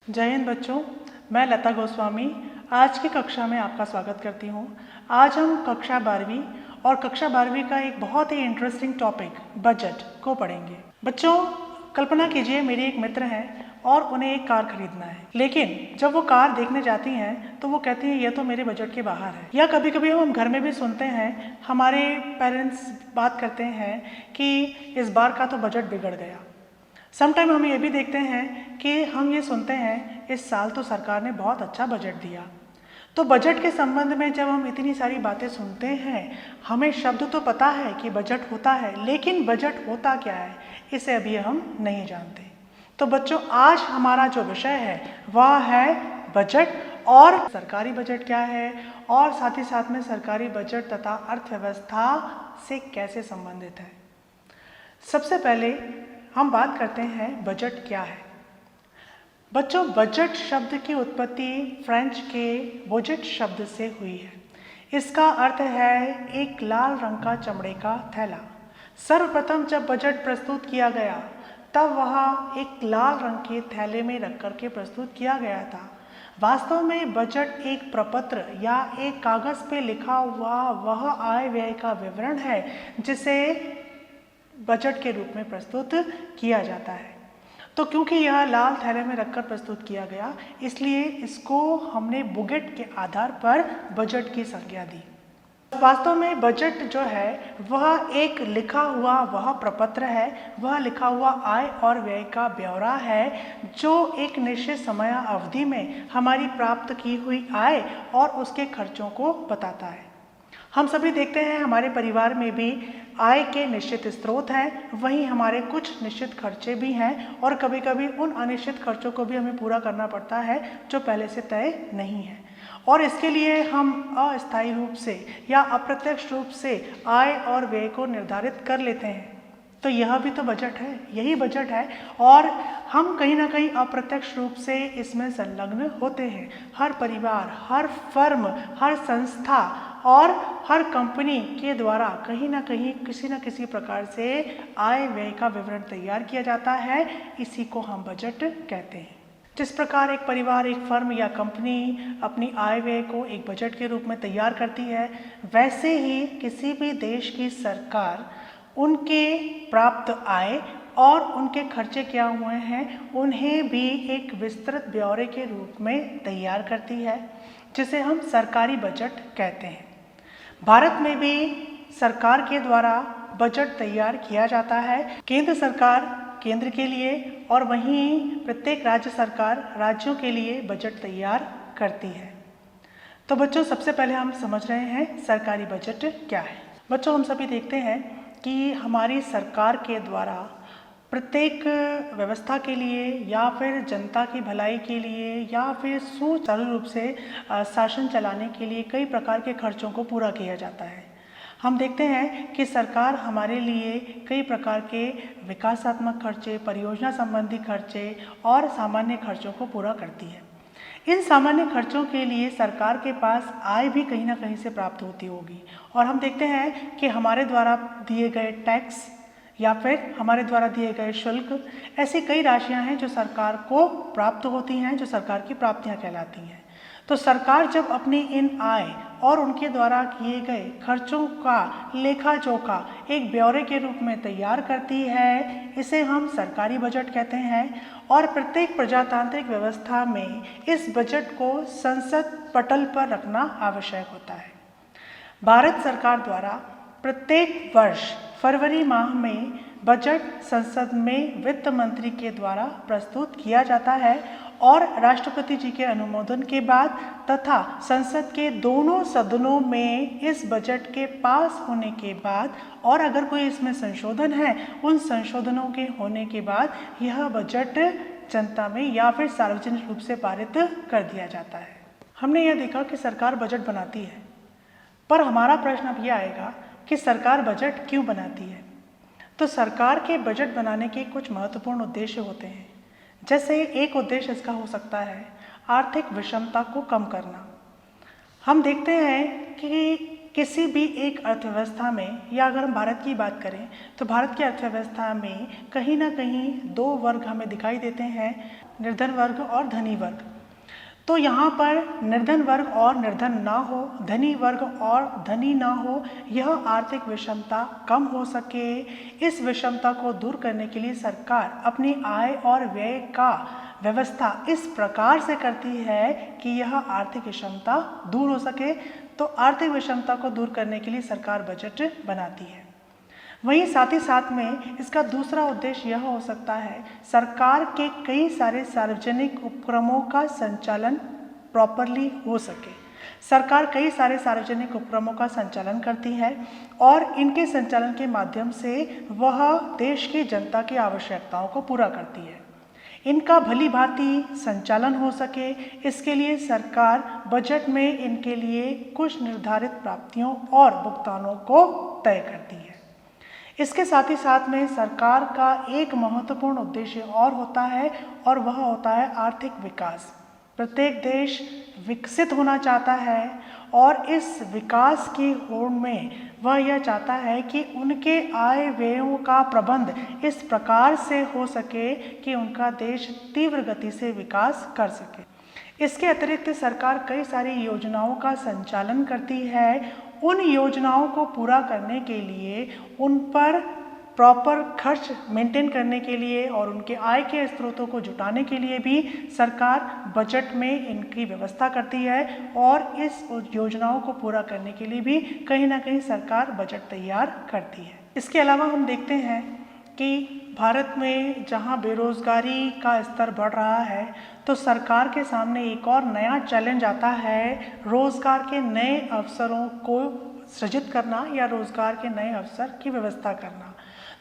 जय हिंद बच्चों, मैं लता गोस्वामी आज की कक्षा में आपका स्वागत करती हूँ। आज हम कक्षा 12वीं और कक्षा 12वीं का एक बहुत ही इंटरेस्टिंग टॉपिक बजट को पढ़ेंगे। बच्चों, कल्पना कीजिए मेरी एक मित्र हैं और उन्हें एक कार खरीदना है, लेकिन जब वो कार देखने जाती हैं तो वो कहती हैं यह तो मेरे बजट के बाहर है। या कभी कभी हम घर में भी सुनते हैं, हमारे पेरेंट्स बात करते हैं कि इस बार का तो बजट बिगड़ गया। समटाइम हम ये भी देखते हैं कि हम ये सुनते हैं इस साल तो सरकार ने बहुत अच्छा बजट दिया। तो बजट के संबंध में जब हम इतनी सारी बातें सुनते हैं, हमें शब्द तो पता है कि बजट होता है, लेकिन बजट होता क्या है इसे अभी हम नहीं जानते। तो बच्चों, आज हमारा जो विषय है वह है बजट और सरकारी बजट क्या है और साथ ही साथ में सरकारी बजट तथा अर्थव्यवस्था से कैसे संबंधित है। सबसे पहले हम बात करते हैं बजट क्या है। बच्चों, बजट शब्द की उत्पत्ति फ्रेंच के बोजेट शब्द से हुई है। इसका अर्थ है एक लाल रंग का चमड़े का थैला। सर्वप्रथम जब बजट प्रस्तुत किया गया तब वह एक लाल रंग के थैले में रख करके प्रस्तुत किया गया था। वास्तव में बजट एक प्रपत्र या एक कागज पे लिखा हुआ वह आय व्यय का विवरण है जिसे बजट के रूप में प्रस्तुत किया जाता है। तो क्योंकि यह लाल थैले में रखकर प्रस्तुत किया गया, इसलिए इसको हमने बुगेट के आधार पर बजट की संज्ञा दी। वास्तव में बजट जो है वह एक लिखा हुआ वह प्रपत्र है, वह लिखा हुआ आय और व्यय का ब्यौरा है जो एक निश्चित समय अवधि में हमारी प्राप्त की हुई आय और उसके खर्चों को बताता है। हम सभी देखते हैं हमारे परिवार में भी आय के निश्चित स्रोत हैं, वहीं हमारे कुछ निश्चित खर्चे भी हैं और कभी कभी उन अनिश्चित खर्चों को भी हमें पूरा करना पड़ता है जो पहले से तय नहीं है, और इसके लिए हम अस्थायी रूप से या अप्रत्यक्ष रूप से आय और व्यय को निर्धारित कर लेते हैं। तो यह भी तो बजट है, यही बजट है, और हम कहीं ना कहीं अप्रत्यक्ष रूप से इसमें संलग्न होते हैं। हर परिवार, हर फर्म, हर संस्था और हर कंपनी के द्वारा कहीं ना कहीं किसी न किसी प्रकार से आय व्यय का विवरण तैयार किया जाता है। इसी को हम बजट कहते हैं। जिस प्रकार एक परिवार, एक फर्म या कंपनी अपनी आय व्यय को एक बजट के रूप में तैयार करती है, वैसे ही किसी भी देश की सरकार उनके प्राप्त आय और उनके खर्चे क्या हुए हैं उन्हें भी एक विस्तृत ब्यौरे के रूप में तैयार करती है, जिसे हम सरकारी बजट कहते हैं। भारत में भी सरकार के द्वारा बजट तैयार किया जाता है। केंद्र सरकार केंद्र के लिए और वहीं प्रत्येक राज्य सरकार राज्यों के लिए बजट तैयार करती है। तो बच्चों, सबसे पहले हम समझ रहे हैं सरकारी बजट क्या है। बच्चों, हम सभी देखते हैं कि हमारी सरकार के द्वारा प्रत्येक व्यवस्था के लिए या फिर जनता की भलाई के लिए या फिर सुचारू रूप से शासन चलाने के लिए कई प्रकार के खर्चों को पूरा किया जाता है। हम देखते हैं कि सरकार हमारे लिए कई प्रकार के विकासात्मक खर्चे, परियोजना संबंधी खर्चे और सामान्य खर्चों को पूरा करती है। इन सामान्य खर्चों के लिए सरकार के पास आय भी कहीं ना कहीं से प्राप्त होती होगी, और हम देखते हैं कि हमारे द्वारा दिए गए टैक्स या फिर हमारे द्वारा दिए गए शुल्क, ऐसी कई राशियां हैं जो सरकार को प्राप्त होती हैं, जो सरकार की प्राप्तियां कहलाती हैं। तो सरकार जब अपनी इन आय और उनके द्वारा किए गए खर्चों का लेखा जोखा एक ब्यौरे के रूप में तैयार करती है, इसे हम सरकारी बजट कहते हैं। और प्रत्येक प्रजातांत्रिक व्यवस्था में इस बजट को संसद पटल पर रखना आवश्यक होता है। भारत सरकार द्वारा प्रत्येक वर्ष फरवरी माह में बजट संसद में वित्त मंत्री के द्वारा प्रस्तुत किया जाता है और राष्ट्रपति जी के अनुमोदन के बाद तथा संसद के दोनों सदनों में इस बजट के पास होने के बाद, और अगर कोई इसमें संशोधन है उन संशोधनों के होने के बाद यह बजट जनता में या फिर सार्वजनिक रूप से पारित कर दिया जाता है। हमने यह देखा कि सरकार बजट बनाती है, पर हमारा प्रश्न अब यह आएगा कि सरकार बजट क्यों बनाती है। तो सरकार के बजट बनाने के कुछ महत्वपूर्ण उद्देश्य होते हैं। जैसे एक उद्देश्य इसका हो सकता है आर्थिक विषमता को कम करना। हम देखते हैं कि किसी भी एक अर्थव्यवस्था में, या अगर हम भारत की बात करें तो भारत की अर्थव्यवस्था में कहीं ना कहीं दो वर्ग हमें दिखाई देते हैं, निर्धन वर्ग और धनी वर्ग। तो यहाँ पर निर्धन वर्ग और निर्धन ना हो, धनी वर्ग और धनी ना हो, यह आर्थिक विषमता कम हो सके, इस विषमता को दूर करने के लिए सरकार अपनी आय और व्यय का व्यवस्था इस प्रकार से करती है कि यह आर्थिक विषमता दूर हो सके। तो आर्थिक विषमता को दूर करने के लिए सरकार बजट बनाती है। वहीं साथ ही साथ में इसका दूसरा उद्देश्य यह हो सकता है, सरकार के कई सारे सार्वजनिक उपक्रमों का संचालन प्रॉपरली हो सके। सरकार कई सारे सार्वजनिक उपक्रमों का संचालन करती है और इनके संचालन के माध्यम से वह देश की जनता की आवश्यकताओं को पूरा करती है। इनका भली भांति संचालन हो सके, इसके लिए सरकार बजट में इनके लिए कुछ निर्धारित प्राप्तियों और भुगतानों को तय करती है। इसके साथ ही साथ में सरकार का एक महत्वपूर्ण उद्देश्य और होता है, और वह होता है आर्थिक विकास। प्रत्येक देश विकसित होना चाहता है और इस विकास की होड़ में वह यह चाहता है कि उनके आय व्ययों का प्रबंध इस प्रकार से हो सके कि उनका देश तीव्र गति से विकास कर सके। इसके अतिरिक्त सरकार कई सारी योजनाओं का संचालन करती है। उन योजनाओं को पूरा करने के लिए, उन पर प्रॉपर खर्च मेंटेन करने के लिए और उनके आय के स्रोतों को जुटाने के लिए भी सरकार बजट में इनकी व्यवस्था करती है, और इस योजनाओं को पूरा करने के लिए भी कहीं ना कहीं सरकार बजट तैयार करती है। इसके अलावा हम देखते हैं कि भारत में जहां बेरोजगारी का स्तर बढ़ रहा है, तो सरकार के सामने एक और नया चैलेंज आता है, रोजगार के नए अवसरों को सृजित करना या रोजगार के नए अवसर की व्यवस्था करना।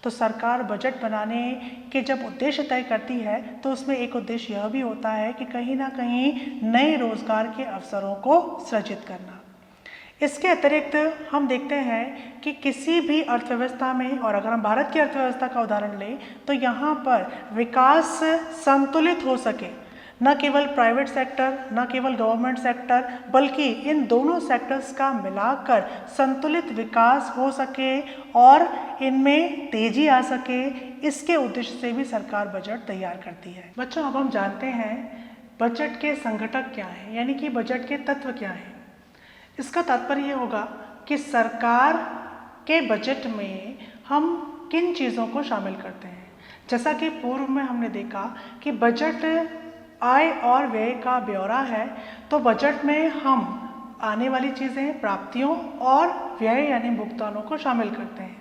तो सरकार बजट बनाने के जब उद्देश्य तय करती है, तो उसमें एक उद्देश्य यह भी होता है कि कहीं ना कहीं नए रोजगार के अवसरों को सृजित करना। इसके अतिरिक्त हम देखते हैं कि किसी भी अर्थव्यवस्था में, और अगर हम भारत की अर्थव्यवस्था का उदाहरण लें, तो यहाँ पर विकास संतुलित हो सके, न केवल प्राइवेट सेक्टर, न केवल गवर्नमेंट सेक्टर, बल्कि इन दोनों सेक्टर्स का मिलाकर संतुलित विकास हो सके और इनमें तेजी आ सके, इसके उद्देश्य से भी सरकार बजट तैयार करती है। बच्चों, अब हम जानते हैं बजट के संघटक क्या हैं, यानी कि बजट के तत्व क्या हैं। इसका तात्पर्य ये होगा कि सरकार के बजट में हम किन चीज़ों को शामिल करते हैं। जैसा कि पूर्व में हमने देखा कि बजट आय और व्यय का ब्यौरा है, तो बजट में हम आने वाली चीज़ें, प्राप्तियों और व्यय यानी भुगतानों को शामिल करते हैं।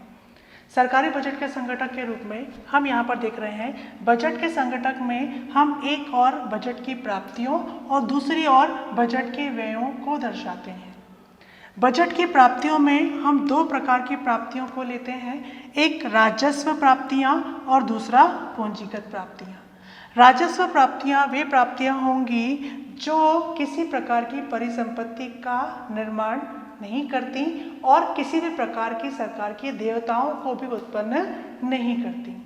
सरकारी बजट के संघटक के रूप में हम यहाँ पर देख रहे हैं, बजट के संघटक में हम एक और बजट की प्राप्तियों और दूसरी ओर बजट के व्ययों को दर्शाते हैं। बजट की प्राप्तियों में हम दो प्रकार की प्राप्तियों को लेते हैं, एक राजस्व प्राप्तियाँ और दूसरा पूंजीगत प्राप्तियाँ। राजस्व प्राप्तियाँ वे प्राप्तियाँ होंगी जो किसी प्रकार की परिसंपत्ति का निर्माण नहीं करती और किसी भी प्रकार की सरकार की देयताओं को भी उत्पन्न नहीं करती।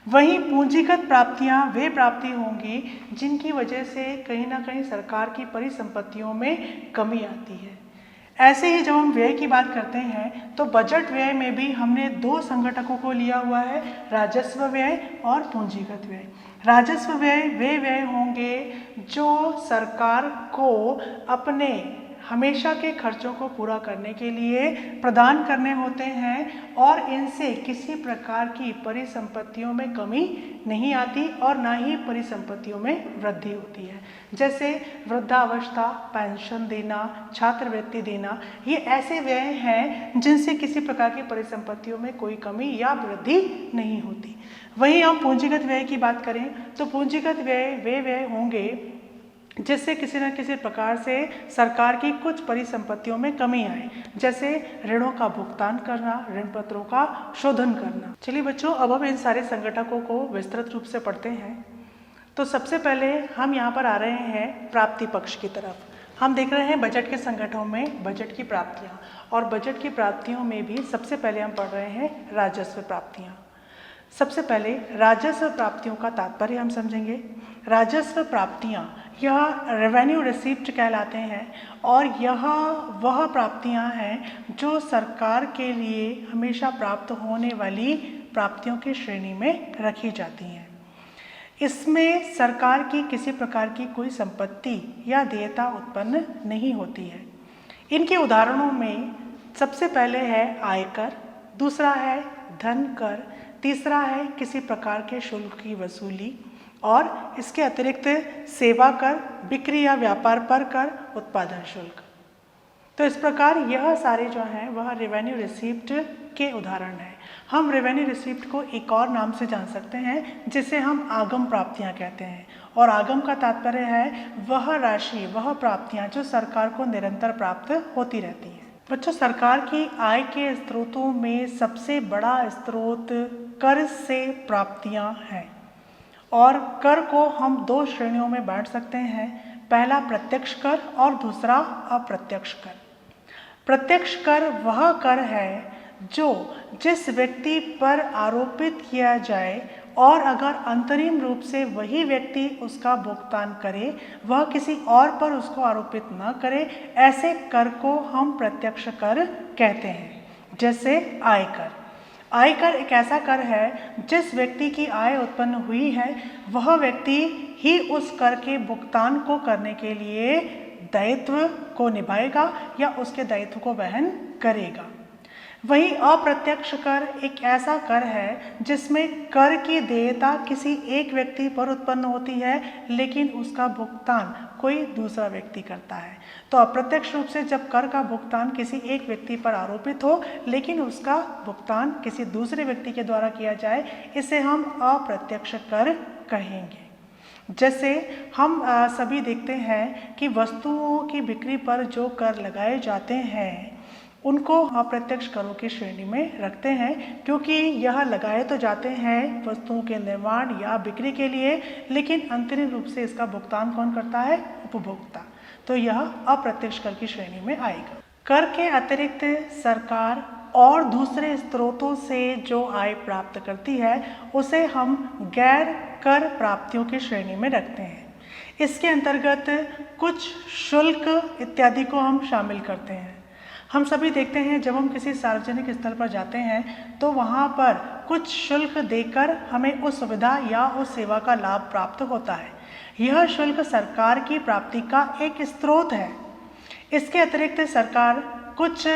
वहीं पूंजीगत प्राप्तियाँ वे प्राप्ति होंगी जिनकी वजह से कहीं ना कहीं सरकार की परिसंपत्तियों में कमी आती है। ऐसे ही जब हम व्यय की बात करते हैं, तो बजट व्यय में भी हमने दो संघटकों को लिया हुआ है, राजस्व व्यय और पूंजीगत व्यय। राजस्व व्यय वे व्यय होंगे जो सरकार को अपने हमेशा के खर्चों को पूरा करने के लिए प्रदान करने होते हैं और इनसे किसी प्रकार की परिसंपत्तियों में कमी नहीं आती और ना ही परिसंपत्तियों में वृद्धि होती है। जैसे वृद्धावस्था पेंशन देना, छात्रवृत्ति देना, ये ऐसे व्यय हैं जिनसे किसी प्रकार की परिसंपत्तियों में कोई कमी या वृद्धि नहीं होती। वहीं हम पूंजीगत व्यय की बात करें तो पूंजीगत व्यय वे व्यय होंगे जिससे किसी न किसी प्रकार से सरकार की कुछ परिसंपत्तियों में कमी आए, जैसे ऋणों का भुगतान करना, ऋण पत्रों का शोधन करना। चलिए बच्चों, अब हम इन सारे संघटकों को विस्तृत रूप से पढ़ते हैं। तो सबसे पहले हम यहाँ पर आ रहे हैं प्राप्ति पक्ष की तरफ। हम देख रहे हैं बजट के संगठनों में बजट की प्राप्तियाँ, और बजट की प्राप्तियों में भी सबसे पहले हम पढ़ रहे हैं राजस्व प्राप्तियाँ। सबसे पहले राजस्व प्राप्तियों का तात्पर्य हम समझेंगे। राजस्व प्राप्तियाँ यह रेवेन्यू रिसिप्ट कहलाते हैं और यह वह प्राप्तियां हैं जो सरकार के लिए हमेशा प्राप्त होने वाली प्राप्तियों की श्रेणी में रखी जाती हैं। इसमें सरकार की किसी प्रकार की कोई संपत्ति या देयता उत्पन्न नहीं होती है। इनके उदाहरणों में सबसे पहले है आयकर, दूसरा है धन कर, तीसरा है किसी प्रकार के शुल्क की वसूली और इसके अतिरिक्त सेवा कर, बिक्री या व्यापार पर कर, उत्पादन शुल्क। तो इस प्रकार यह सारे जो हैं वह रेवेन्यू रिसिप्ट के उदाहरण हैं। हम रेवेन्यू रिसिप्ट को एक और नाम से जान सकते हैं जिसे हम आगम प्राप्तियां कहते हैं और आगम का तात्पर्य है वह राशि, वह प्राप्तियां जो सरकार को निरंतर प्राप्त होती रहती हैं। बच्चों, सरकार की आय के स्रोतों में सबसे बड़ा स्रोत कर से प्राप्तियां हैं और कर को हम दो श्रेणियों में बांट सकते हैं, पहला प्रत्यक्ष कर और दूसरा अप्रत्यक्ष कर। प्रत्यक्ष कर वह कर है जो जिस व्यक्ति पर आरोपित किया जाए और अगर अंतरिम रूप से वही व्यक्ति उसका भुगतान करे, वह किसी और पर उसको आरोपित न करे, ऐसे कर को हम प्रत्यक्ष कर कहते हैं। जैसे आयकर। आयकर एक ऐसा कर है जिस व्यक्ति की आय उत्पन्न हुई है वह व्यक्ति ही उस कर के भुगतान को करने के लिए दायित्व को निभाएगा या उसके दायित्व को वहन करेगा। वहीं अप्रत्यक्ष कर एक ऐसा कर है जिसमें कर की देयता किसी एक व्यक्ति पर उत्पन्न होती है लेकिन उसका भुगतान कोई दूसरा व्यक्ति करता है। तो अप्रत्यक्ष रूप से जब कर का भुगतान किसी एक व्यक्ति पर आरोपित हो लेकिन उसका भुगतान किसी दूसरे व्यक्ति के द्वारा किया जाए, इसे हम अप्रत्यक्ष कर कहेंगे। जैसे हम सभी देखते हैं कि वस्तुओं की बिक्री पर जो कर लगाए जाते हैं उनको अप्रत्यक्ष करों की श्रेणी में रखते हैं क्योंकि यह लगाए तो जाते हैं वस्तुओं के निर्माण या बिक्री के लिए, लेकिन अंतरिम रूप से इसका भुगतान कौन करता है? उपभोक्ता। तो यह अप्रत्यक्ष कर की श्रेणी में आएगा। कर के अतिरिक्त सरकार और दूसरे स्रोतों से जो आय प्राप्त करती है उसे हम गैर कर प्राप्तियों की श्रेणी में रखते हैं। इसके अंतर्गत कुछ शुल्क इत्यादि को हम शामिल करते हैं। हम सभी देखते हैं जब हम किसी सार्वजनिक स्थल पर जाते हैं तो वहाँ पर कुछ शुल्क देकर हमें उस सुविधा या उस सेवा का लाभ प्राप्त होता है। यह शुल्क सरकार की प्राप्ति का एक स्रोत है। इसके अतिरिक्त सरकार कुछ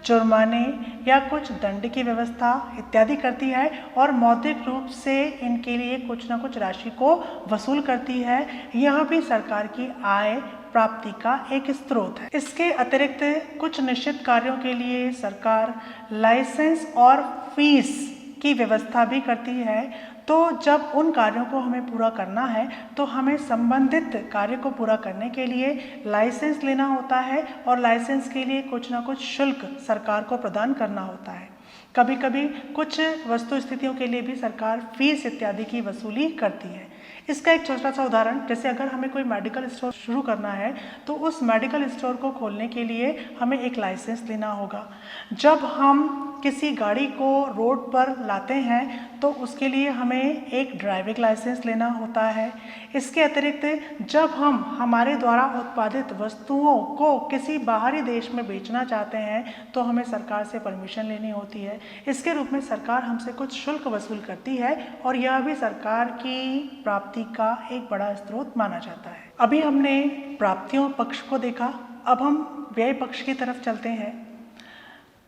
जुर्माने या कुछ दंड की व्यवस्था इत्यादि करती है और मौद्रिक रूप से इनके लिए कुछ न कुछ राशि को वसूल करती है। यह भी सरकार की आय प्राप्ति का एक स्रोत है। इसके अतिरिक्त कुछ निश्चित कार्यों के लिए सरकार लाइसेंस और फीस की व्यवस्था भी करती है। तो जब उन कार्यों को हमें पूरा करना है तो हमें संबंधित कार्य को पूरा करने के लिए लाइसेंस लेना होता है और लाइसेंस के लिए कुछ ना कुछ शुल्क सरकार को प्रदान करना होता है। कभी कभी कुछ वस्तु स्थितियों के लिए भी सरकार फीस इत्यादि की वसूली करती है। इसका एक छोटा सा उदाहरण, जैसे अगर हमें कोई मेडिकल स्टोर शुरू करना है तो उस मेडिकल स्टोर को खोलने के लिए हमें एक लाइसेंस लेना होगा। जब हम किसी गाड़ी को रोड पर लाते हैं तो उसके लिए हमें एक ड्राइविंग लाइसेंस लेना होता है। इसके अतिरिक्त जब हम हमारे द्वारा उत्पादित वस्तुओं को किसी बाहरी देश में बेचना चाहते हैं तो हमें सरकार से परमिशन लेनी होती है। इसके रूप में सरकार हमसे कुछ शुल्क वसूल करती है और यह भी सरकार की प्राप्ति का एक बड़ा स्रोत माना जाता है। अभी हमने प्राप्तियों पक्ष को देखा, अब हम व्यय पक्ष की तरफ चलते हैं।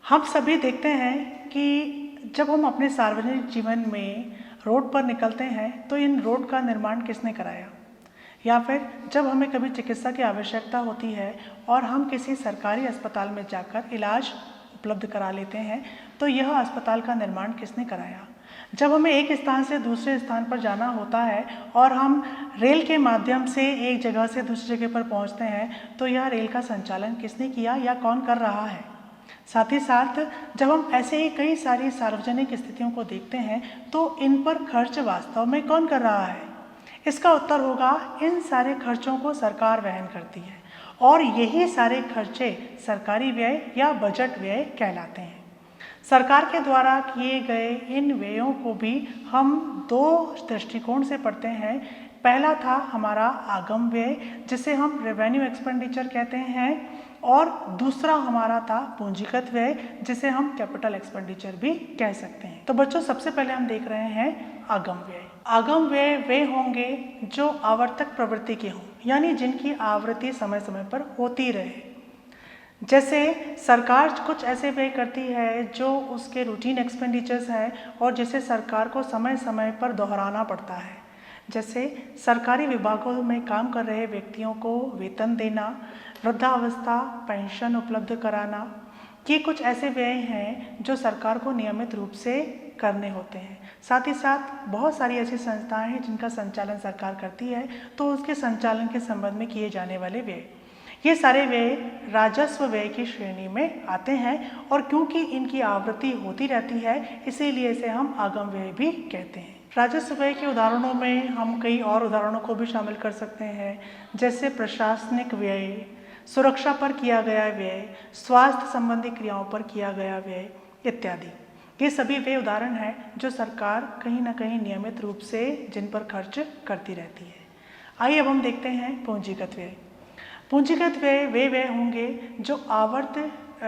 हम सभी देखते हैं कि जब हम अपने सार्वजनिक जीवन में रोड पर निकलते हैं तो इन रोड का निर्माण किसने कराया, या फिर जब हमें कभी चिकित्सा की आवश्यकता होती है और हम किसी सरकारी अस्पताल में जाकर इलाज उपलब्ध करा लेते हैं तो यह अस्पताल का निर्माण किसने कराया। जब हमें एक स्थान से दूसरे स्थान पर जाना होता है और हम रेल के माध्यम से एक जगह से दूसरी जगह पर पहुंचते हैं तो यह रेल का संचालन किसने किया या कौन कर रहा है। साथ ही साथ जब हम ऐसे ही कई सारी सार्वजनिक स्थितियों को देखते हैं तो इन पर खर्च वास्तव में कौन कर रहा है। इसका उत्तर होगा इन सारे खर्चों को सरकार वहन करती है और यही सारे खर्चे सरकारी व्यय या बजट व्यय कहलाते हैं। सरकार के द्वारा किए गए इन व्ययों को भी हम दो दृष्टिकोण से पढ़ते हैं पहला था हमारा आगम व्यय, जिसे हम रेवेन्यू एक्सपेंडिचर कहते हैं, और दूसरा हमारा था पूंजीगत व्यय, जिसे हम कैपिटल एक्सपेंडिचर भी कह सकते हैं। तो बच्चों, सबसे पहले हम देख रहे हैं आगम व्यय। आगम व्यय वे होंगे जो आवर्तक प्रवृत्ति के हों, यानी जिनकी आवृत्ति समय समय पर होती रहे। जैसे सरकार कुछ ऐसे व्यय करती है जो उसके रूटीन एक्सपेंडिचर्स हैं और जिसे सरकार को समय समय पर दोहराना पड़ता है। जैसे सरकारी विभागों में काम कर रहे व्यक्तियों को वेतन देना, वृद्धावस्था पेंशन उपलब्ध कराना, ये कुछ ऐसे व्यय हैं जो सरकार को नियमित रूप से करने होते हैं। साथ ही साथ बहुत सारी ऐसी संस्थाएं हैं जिनका संचालन सरकार करती है, तो उसके संचालन के संबंध में किए जाने वाले व्यय, ये सारे व्यय राजस्व व्यय की श्रेणी में आते हैं। और क्योंकि इनकी आवृत्ति होती रहती है, इसीलिए इसे हम आगम व्यय भी कहते हैं। राजस्व व्यय के उदाहरणों में हम कई और उदाहरणों को भी शामिल कर सकते हैं, जैसे प्रशासनिक व्यय, सुरक्षा पर किया गया व्यय, स्वास्थ्य संबंधी क्रियाओं पर किया गया व्यय इत्यादि। ये सभी वे उदाहरण हैं जो सरकार कहीं ना कहीं नियमित रूप से जिन पर खर्च करती रहती है। आइए अब हम देखते हैं पूंजीगत व्यय। पूंजीगत व्यय वे व्यय होंगे जो आवर्त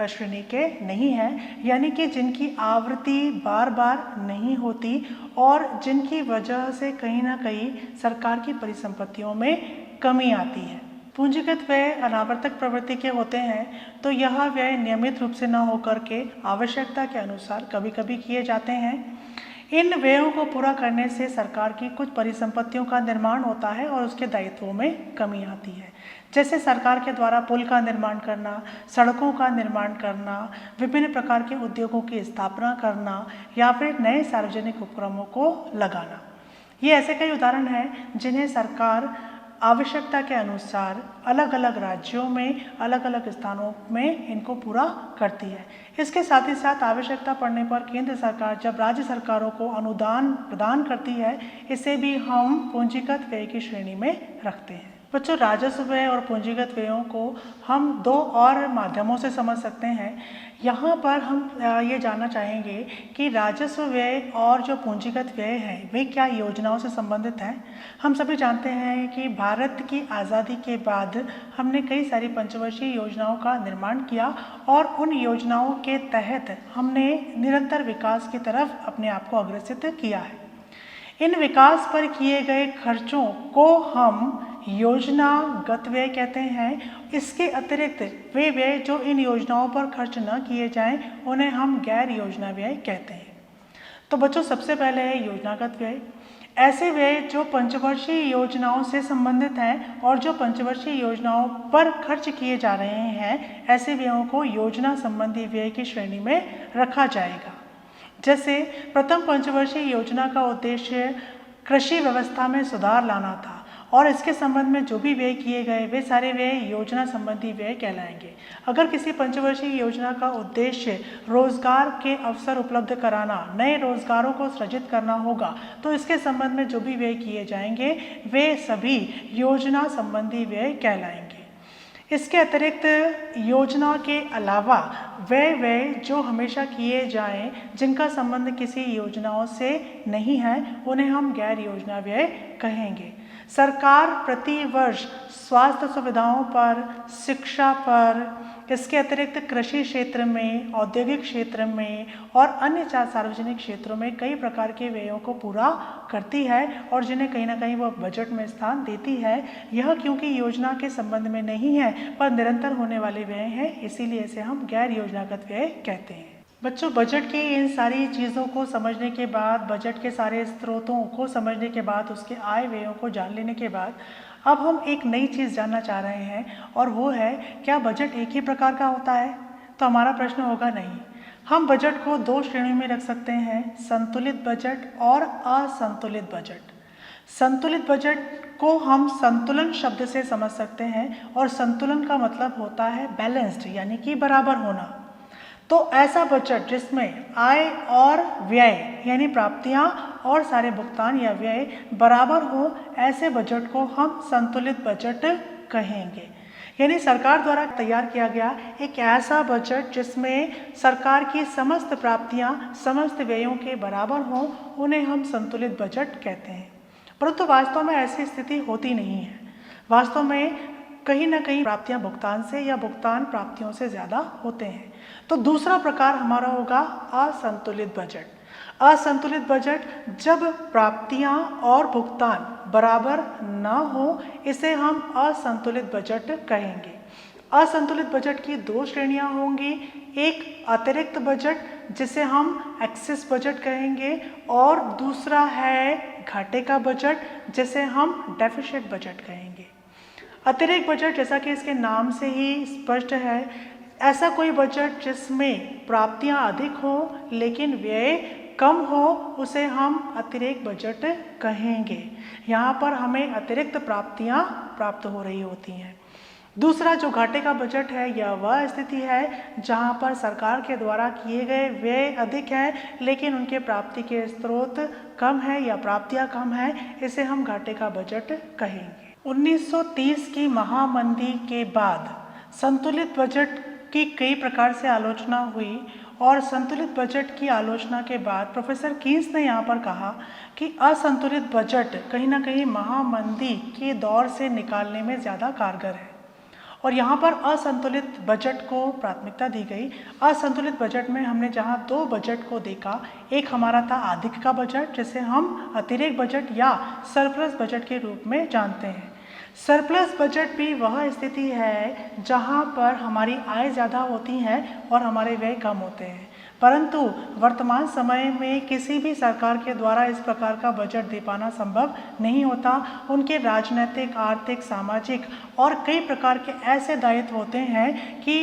श्रेणी के नहीं हैं, यानी कि जिनकी आवृत्ति बार बार नहीं होती और जिनकी वजह से कहीं ना कहीं सरकार की परिसंपत्तियों में कमी आती है। पूंजीगत व्यय अनावर्तक प्रवृत्ति के होते हैं, तो यह व्यय नियमित रूप से न होकर के आवश्यकता के अनुसार कभी कभी किए जाते हैं। इन व्ययों को पूरा करने से सरकार की कुछ परिसंपत्तियों का निर्माण होता है और उसके दायित्वों में कमी आती है। जैसे सरकार के द्वारा पुल का निर्माण करना, सड़कों का निर्माण करना, विभिन्न प्रकार के उद्योगों की स्थापना करना या फिर नए सार्वजनिक उपक्रमों को लगाना। ये ऐसे कई उदाहरण हैं जिन्हें सरकार आवश्यकता के अनुसार अलग अलग राज्यों में, अलग अलग स्थानों में इनको पूरा करती है। इसके साथ ही साथ आवश्यकता पड़ने पर केंद्र सरकार जब राज्य सरकारों को अनुदान प्रदान करती है, इसे भी हम पूंजीगत व्यय की श्रेणी में रखते हैं। बच्चों, राजस्व व्यय और पूंजीगत व्ययों को हम दो और माध्यमों से समझ सकते हैं। यहाँ पर हम ये जानना चाहेंगे कि राजस्व व्यय और जो पूंजीगत व्यय है वे क्या योजनाओं से संबंधित हैं। हम सभी जानते हैं कि भारत की आज़ादी के बाद हमने कई सारी पंचवर्षीय योजनाओं का निर्माण किया और उन योजनाओं के तहत हमने निरंतर विकास की तरफ अपने आप को अग्रसित किया है। इन विकास पर किए गए खर्चों को हम योजनागत व्यय कहते हैं। इसके अतिरिक्त वे व्यय जो इन योजनाओं पर खर्च न किए जाएं, उन्हें हम गैर योजना व्यय कहते हैं। तो बच्चों, सबसे पहले है योजनागत व्यय। ऐसे व्यय जो पंचवर्षीय योजनाओं से संबंधित हैं और जो पंचवर्षीय योजनाओं पर खर्च किए जा रहे हैं, ऐसे व्ययों को योजना संबंधी व्यय की श्रेणी में रखा जाएगा। जैसे प्रथम पंचवर्षीय योजना का उद्देश्य कृषि व्यवस्था में सुधार लाना था और इसके संबंध में जो भी व्यय किए गए वे सारे व्यय योजना संबंधी व्यय कहलाएंगे। अगर किसी पंचवर्षीय योजना का उद्देश्य रोजगार के अवसर उपलब्ध कराना, नए रोजगारों को सृजित करना होगा, तो इसके संबंध में जो भी व्यय किए जाएंगे वे सभी योजना संबंधी व्यय कहलाएंगे। इसके अतिरिक्त योजना के अलावा व्यय जो हमेशा किए जाएं, जिनका संबंध किसी योजनाओं से नहीं है, उन्हें हम गैर योजना व्यय कहेंगे। सरकार प्रति वर्ष स्वास्थ्य सुविधाओं पर, शिक्षा पर, इसके अतिरिक्त कृषि क्षेत्र में, औद्योगिक क्षेत्र में और अन्य सार्वजनिक क्षेत्रों में कई प्रकार के व्ययों को पूरा करती है और जिन्हें कहीं ना कहीं वह बजट में स्थान देती है। यह क्योंकि योजना के संबंध में नहीं है पर निरंतर होने वाले व्यय हैं, इसीलिए इसे हम गैर योजनागत व्यय कहते हैं। बच्चों, बजट की इन सारी चीज़ों को समझने के बाद, बजट के सारे स्रोतों को समझने के बाद, उसके आय व्ययों को जान लेने के बाद अब हम एक नई चीज़ जानना चाह रहे हैं और वो है, क्या बजट एक ही प्रकार का होता है? तो हमारा प्रश्न होगा नहीं। हम बजट को दो श्रेणियों में रख सकते हैं, संतुलित बजट और असंतुलित बजट। संतुलित बजट को हम संतुलन शब्द से समझ सकते हैं और संतुलन का मतलब होता है बैलेंस्ड, यानी कि बराबर होना। तो ऐसा बजट जिसमें आय और व्यय यानी प्राप्तियां और सारे भुगतान या व्यय बराबर हो, ऐसे बजट को हम संतुलित बजट कहेंगे। यानी सरकार द्वारा तैयार किया गया एक ऐसा बजट जिसमें सरकार की समस्त प्राप्तियां समस्त व्ययों के बराबर हों, उन्हें हम संतुलित बजट कहते हैं। परंतु वास्तव में ऐसी स्थिति होती नहीं है। वास्तव में कहीं ना कहीं प्राप्तियां भुगतान से या भुगतान प्राप्तियों से ज़्यादा होते हैं। तो दूसरा प्रकार हमारा होगा असंतुलित बजट। असंतुलित बजट जब प्राप्तियां और भुगतान बराबर न हो, इसे हम असंतुलित बजट कहेंगे। असंतुलित बजट की दो श्रेणियां होंगी, एक अतिरिक्त बजट जिसे हम एक्सेस बजट कहेंगे और दूसरा है घाटे का बजट जिसे हम डेफिसिट बजट कहेंगे। अतिरिक्त बजट जैसा कि इसके नाम से ही स्पष्ट है, ऐसा कोई बजट जिसमें प्राप्तियां अधिक हो लेकिन व्यय कम हो, उसे हम अतिरिक्त बजट कहेंगे। यहाँ पर हमें अतिरिक्त प्राप्तियां प्राप्त हो रही होती हैं। दूसरा जो घाटे का बजट है, यह वह स्थिति है जहां पर सरकार के द्वारा किए गए व्यय अधिक हैं लेकिन उनके प्राप्ति के स्रोत कम है या प्राप्तियां कम है, इसे हम घाटे का बजट कहेंगे। 1930 की महामंदी के बाद संतुलित बजट की कई प्रकार से आलोचना हुई और संतुलित बजट की आलोचना के बाद प्रोफेसर कीन्स ने यहाँ पर कहा कि असंतुलित बजट कहीं ना कहीं महामंदी के दौर से निकालने में ज़्यादा कारगर है और यहाँ पर असंतुलित बजट को प्राथमिकता दी गई। असंतुलित बजट में हमने जहाँ दो बजट को देखा, एक हमारा था अधिक का बजट जिसे हम अतिरिक्त बजट या सरप्लस बजट के रूप में जानते हैं। सरप्लस बजट भी वह स्थिति है जहाँ पर हमारी आय ज़्यादा होती है और हमारे व्यय कम होते हैं, परंतु वर्तमान समय में किसी भी सरकार के द्वारा इस प्रकार का बजट दे पाना संभव नहीं होता। उनके राजनीतिक, आर्थिक, सामाजिक और कई प्रकार के ऐसे दायित्व होते हैं कि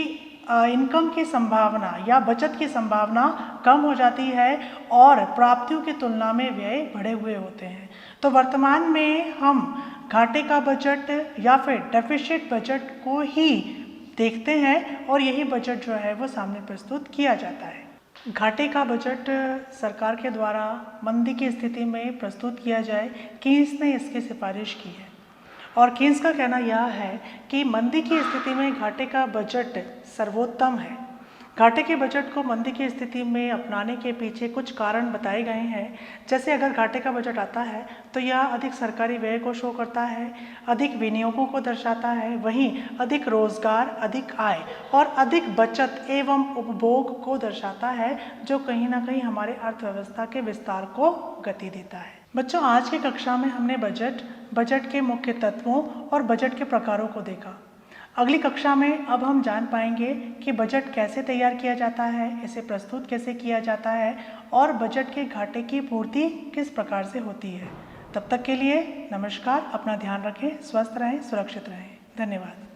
इनकम की संभावना या बचत की संभावना कम हो जाती है और प्राप्तियों की तुलना में व्यय बढ़े हुए होते हैं। तो वर्तमान में हम घाटे का बजट या फिर डेफिसिट बजट को ही देखते हैं और यही बजट जो है वो सामने प्रस्तुत किया जाता है। घाटे का बजट सरकार के द्वारा मंदी की स्थिति में प्रस्तुत किया जाए, कीन्स ने इसकी सिफारिश की है और कीन्स का कहना यह है कि मंदी की स्थिति में घाटे का बजट सर्वोत्तम है। घाटे के बजट को मंदी की स्थिति में अपनाने के पीछे कुछ कारण बताए गए हैं। जैसे अगर घाटे का बजट आता है तो यह अधिक सरकारी व्यय को शो करता है, अधिक विनियोगों को दर्शाता है, वहीं अधिक रोजगार, अधिक आय और अधिक बचत एवं उपभोग को दर्शाता है, जो कहीं ना कहीं हमारे अर्थव्यवस्था के विस्तार को गति देता है। बच्चों, आज की कक्षा में हमने बजट के मुख्य तत्वों और बजट के प्रकारों को देखा। अगली कक्षा में अब हम जान पाएंगे कि बजट कैसे तैयार किया जाता है, इसे प्रस्तुत कैसे किया जाता है और बजट के घाटे की पूर्ति किस प्रकार से होती है। तब तक के लिए नमस्कार, अपना ध्यान रखें, स्वस्थ रहें, सुरक्षित रहें। धन्यवाद।